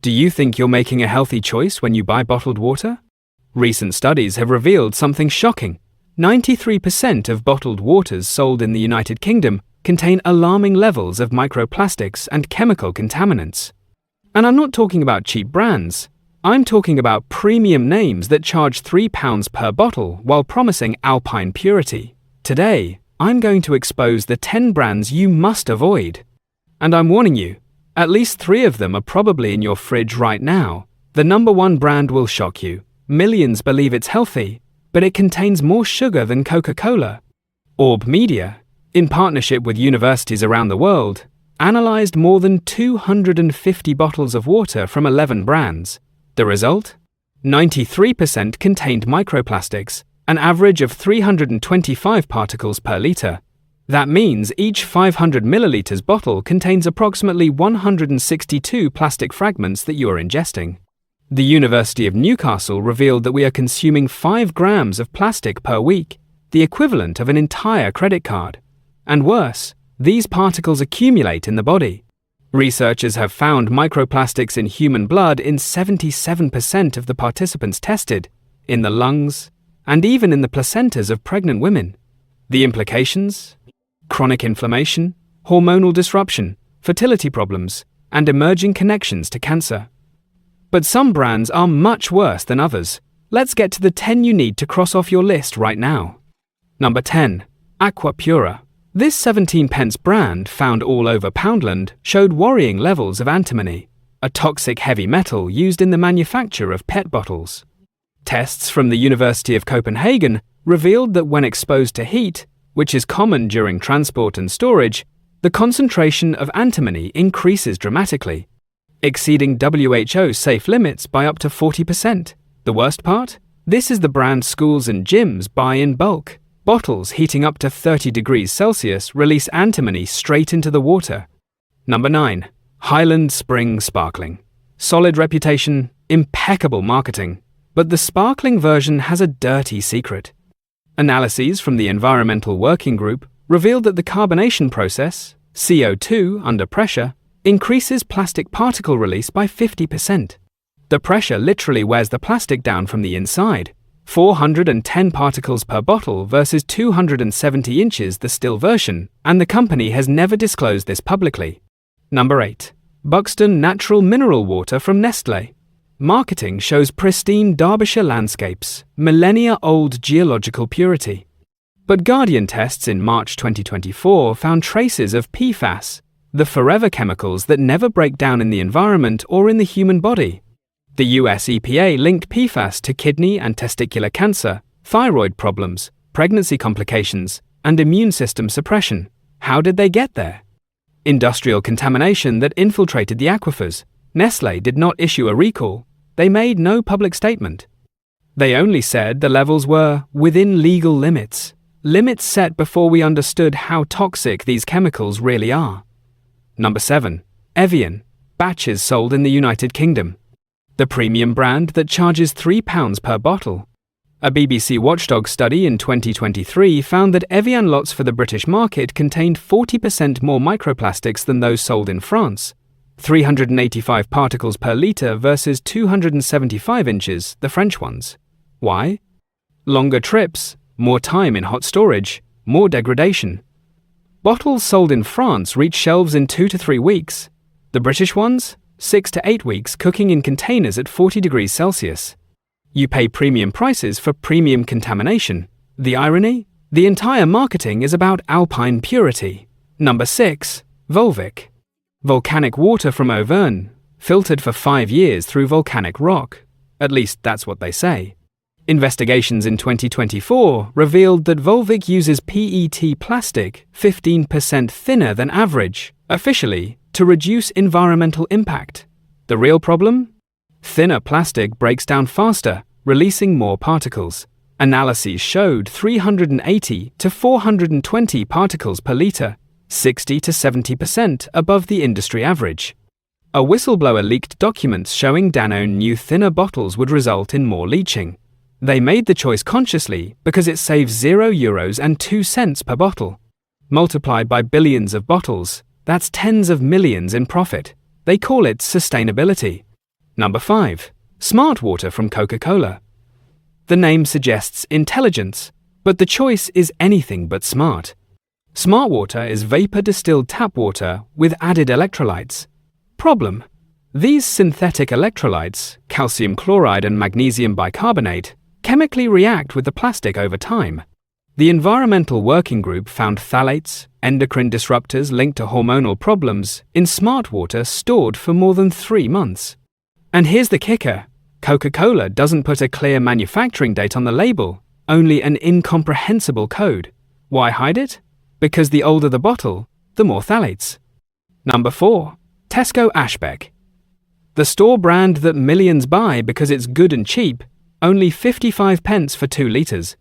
Do you think you're making a healthy choice when you buy bottled water? Recent studies have revealed something shocking. 93% of bottled waters sold in the United Kingdom contain alarming levels of microplastics and chemical contaminants. And I'm not talking about cheap brands. I'm talking about premium names that charge £3 per bottle while promising alpine purity. Today, I'm going to expose the 10 brands you must avoid. And I'm warning you, at least 3 of them are probably in your fridge right now. The number 1 brand will shock you. Millions believe it's healthy, but it contains more sugar than Coca-Cola. Orb Media, in partnership with universities around the world, analyzed more than 250 bottles of water from 11 brands. The result? 93% contained microplastics, an average of 325 particles per litre. That means each 500 milliliters bottle contains approximately 162 plastic fragments that you are ingesting. The University of Newcastle revealed that we are consuming 5 grams of plastic per week, the equivalent of an entire credit card. And worse, these particles accumulate in the body. Researchers have found microplastics in human blood in 77% of the participants tested, in the lungs, and even in the placentas of pregnant women. The implications? Chronic inflammation, hormonal disruption, fertility problems, and emerging connections to cancer. But some brands are much worse than others. Let's get to the 10 you need to cross off your list right now. Number 10. Aqua Pura. This 17-pence brand, found all over Poundland, showed worrying levels of antimony, a toxic heavy metal used in the manufacture of PET bottles. Tests from the University of Copenhagen revealed that when exposed to heat, which is common during transport and storage, the concentration of antimony increases dramatically, exceeding WHO safe limits by up to 40%. The worst part? This is the brand schools and gyms buy in bulk. Bottles heating up to 30 degrees Celsius release antimony straight into the water. Number 9. Highland Spring Sparkling. Solid reputation, impeccable marketing. But the sparkling version has a dirty secret. Analyses from the Environmental Working Group revealed that the carbonation process, CO2 under pressure, increases plastic particle release by 50%. The pressure literally wears the plastic down from the inside. 410 particles per bottle versus 270 inches the still version, and the company has never disclosed this publicly. Number 8. Buxton Natural Mineral Water from Nestlé. Marketing shows pristine Derbyshire landscapes, millennia-old geological purity. But Guardian tests in March 2024 found traces of PFAS, the forever chemicals that never break down in the environment or in the human body. The US EPA linked PFAS to kidney and testicular cancer, thyroid problems, pregnancy complications, and immune system suppression. How did they get there? Industrial contamination that infiltrated the aquifers. Nestlé did not issue a recall. They made no public statement. They only said the levels were within legal limits, limits set before we understood how toxic these chemicals really are. Number 7. Evian. Batches sold in the United Kingdom. The premium brand that charges £3 per bottle. A BBC Watchdog study in 2023 found that Evian lots for the British market contained 40% more microplastics than those sold in France. 385 particles per litre versus 275 inches, the French ones. Why? Longer trips, more time in hot storage, more degradation. Bottles sold in France reach shelves in 2 to 3 weeks. The British ones? 6 to 8 weeks cooking in containers at 40 degrees Celsius. You pay premium prices for premium contamination. The irony? The entire marketing is about alpine purity. Number 6. Volvic. Volcanic water from Auvergne, filtered for 5 years through volcanic rock. At least that's what they say. Investigations in 2024 revealed that Volvic uses PET plastic 15% thinner than average, officially, to reduce environmental impact. The real problem? Thinner plastic breaks down faster, releasing more particles. Analyses showed 380 to 420 particles per litre, 60 to 70% above the industry average. A whistleblower leaked documents showing Danone knew thinner bottles would result in more leaching. They made the choice consciously because it saves €0 and 2 cents per bottle. Multiplied by billions of bottles, that's tens of millions in profit. They call it sustainability. Number 5. Smart water from Coca-Cola. The name suggests intelligence, but the choice is anything but smart. Smart water is vapor-distilled tap water with added electrolytes. Problem: these synthetic electrolytes, calcium chloride and magnesium bicarbonate, chemically react with the plastic over time. The Environmental Working Group found phthalates, endocrine disruptors linked to hormonal problems, in smart water stored for more than 3 months. And here's the kicker: Coca-Cola doesn't put a clear manufacturing date on the label, only an incomprehensible code. Why hide it? Because the older the bottle, the more phthalates. Number 4. Tesco Ashbeck. The store brand that millions buy because it's good and cheap, only 55 pence for 2 litres.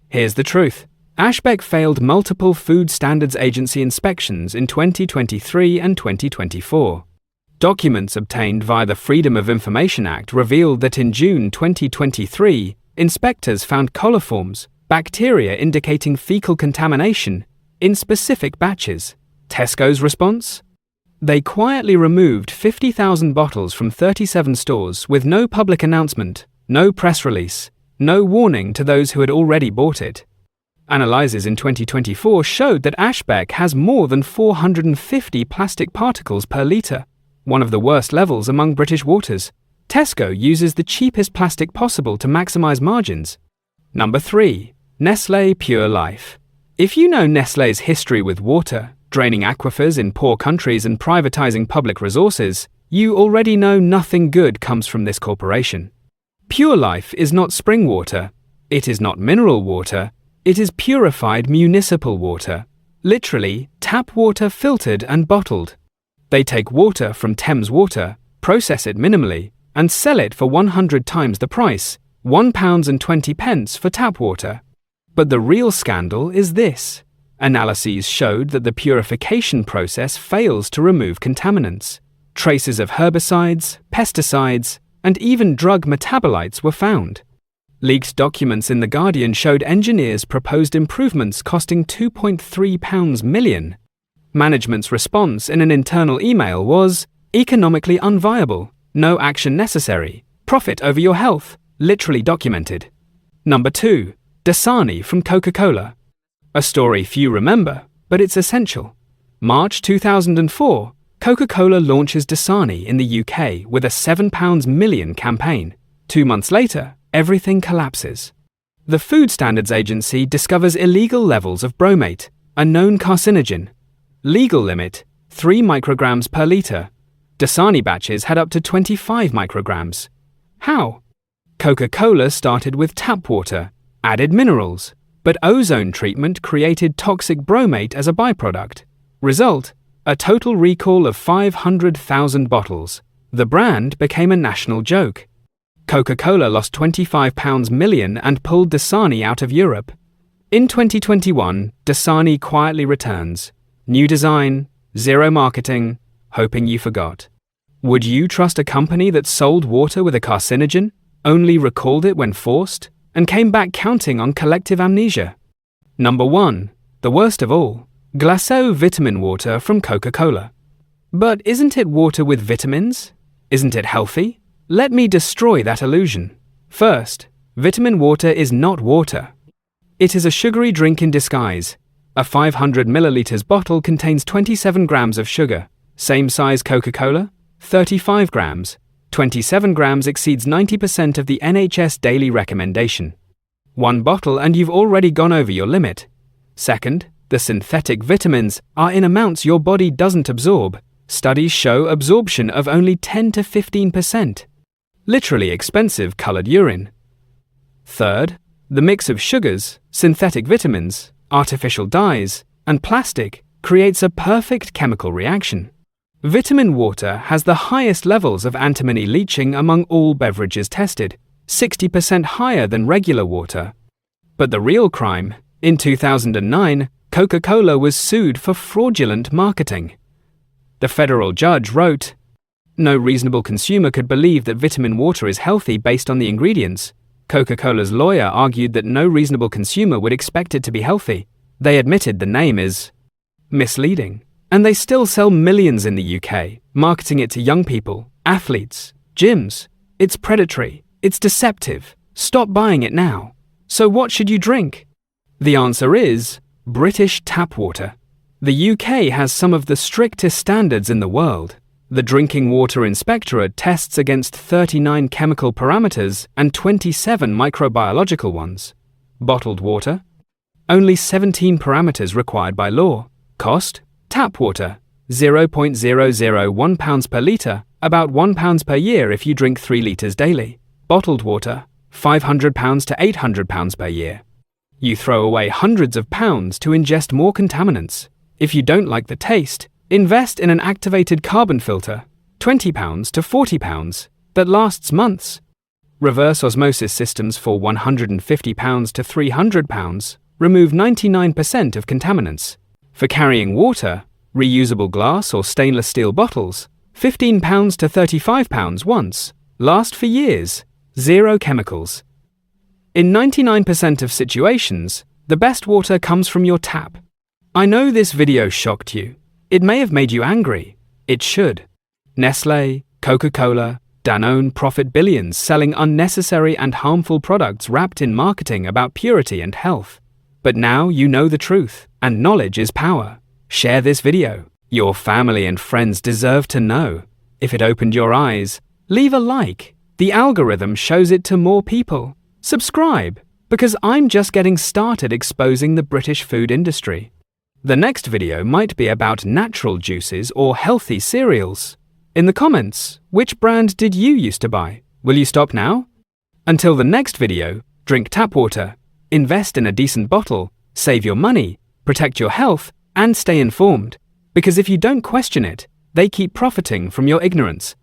Here's the truth. Ashbeck failed multiple Food Standards Agency inspections in 2023 and 2024. Documents obtained via the Freedom of Information Act revealed that in June 2023, inspectors found coliforms, bacteria indicating fecal contamination, in specific batches. Tesco's response? They quietly removed 50,000 bottles from 37 stores with no public announcement, no press release, no warning to those who had already bought it. Analyses in 2024 showed that Ashbeck has more than 450 plastic particles per litre, one of the worst levels among British waters. Tesco uses the cheapest plastic possible to maximise margins. Number 3. Nestlé Pure Life. If you know Nestlé's history with water, draining aquifers in poor countries and privatising public resources, you already know nothing good comes from this corporation. Pure Life is not spring water, it is not mineral water, it is purified municipal water, literally tap water filtered and bottled. They take water from Thames Water, process it minimally, and sell it for 100 times the price, £1.20 for tap water. But the real scandal is this. Analyses showed that the purification process fails to remove contaminants. Traces of herbicides, pesticides, and even drug metabolites were found. Leaked documents in The Guardian showed engineers proposed improvements costing £2.3 million. Management's response in an internal email was, economically unviable, no action necessary, profit over your health, literally documented. Number 2. Dasani from Coca-Cola. A story few remember, but it's essential. March 2004, Coca-Cola launches Dasani in the UK with a £7 million campaign. 2 months later, everything collapses. The Food Standards Agency discovers illegal levels of bromate, a known carcinogen. Legal limit, 3 micrograms per litre. Dasani batches had up to 25 micrograms. How? Coca-Cola started with tap water, added minerals, but ozone treatment created toxic bromate as a byproduct. Result, a total recall of 500,000 bottles. The brand became a national joke. Coca-Cola lost £25 million and pulled Dasani out of Europe. In 2021, Dasani quietly returns. New design, zero marketing, hoping you forgot. Would you trust a company that sold water with a carcinogen, only recalled it when forced, and came back counting on collective amnesia? Number 1. The worst of all. Glacéau vitamin water from Coca-Cola. But isn't it water with vitamins? Isn't it healthy? Let me destroy that illusion. First, vitamin water is not water. It is a sugary drink in disguise. A 500 milliliters bottle contains 27 grams of sugar. Same size Coca-Cola, 35 grams. 27 grams exceeds 90% of the NHS daily recommendation. 1 bottle and you've already gone over your limit. Second, the synthetic vitamins are in amounts your body doesn't absorb. Studies show absorption of only 10 to 15%. Literally expensive coloured urine. Third, the mix of sugars, synthetic vitamins, artificial dyes, and plastic creates a perfect chemical reaction. Vitamin water has the highest levels of antimony leaching among all beverages tested, 60% higher than regular water. But the real crime, in 2009, Coca-Cola was sued for fraudulent marketing. The federal judge wrote, "No reasonable consumer could believe that vitamin water is healthy based on the ingredients." Coca-Cola's lawyer argued that no reasonable consumer would expect it to be healthy. They admitted the name is misleading. And they still sell millions in the UK, marketing it to young people, athletes, Gyms. It's predatory. It's deceptive. Stop buying it now. So what should you drink? The answer is British tap water. The UK has some of the strictest standards in the world. The Drinking Water Inspectorate tests against 39 chemical parameters and 27 microbiological ones. Bottled water? Only 17 parameters required by law. Cost? Tap water, £0.001 per litre, about £1 per year if you drink 3 litres daily. Bottled water, £500 to £800 per year. You throw away hundreds of pounds to ingest more contaminants. If you don't like the taste, invest in an activated carbon filter, £20 to £40, that lasts months. Reverse osmosis systems for £150 to £300 remove 99% of contaminants. For carrying water, reusable glass or stainless steel bottles, £15 to £35 once, last for years, zero chemicals. In 99% of situations, the best water comes from your tap. I know this video shocked you. It may have made you angry. It should. Nestlé, Coca-Cola, Danone profit billions selling unnecessary and harmful products wrapped in marketing about purity and health. But now you know the truth, and knowledge is power. Share this video. Your family and friends deserve to know. If it opened your eyes, leave a like. The algorithm shows it to more people. Subscribe, because I'm just getting started exposing the British food industry. The next video might be about natural juices or healthy cereals. In the comments, which brand did you used to buy? Will you stop now? Until the next video, drink tap water, invest in a decent bottle, save your money, protect your health, and stay informed. Because if you don't question it, they keep profiting from your ignorance.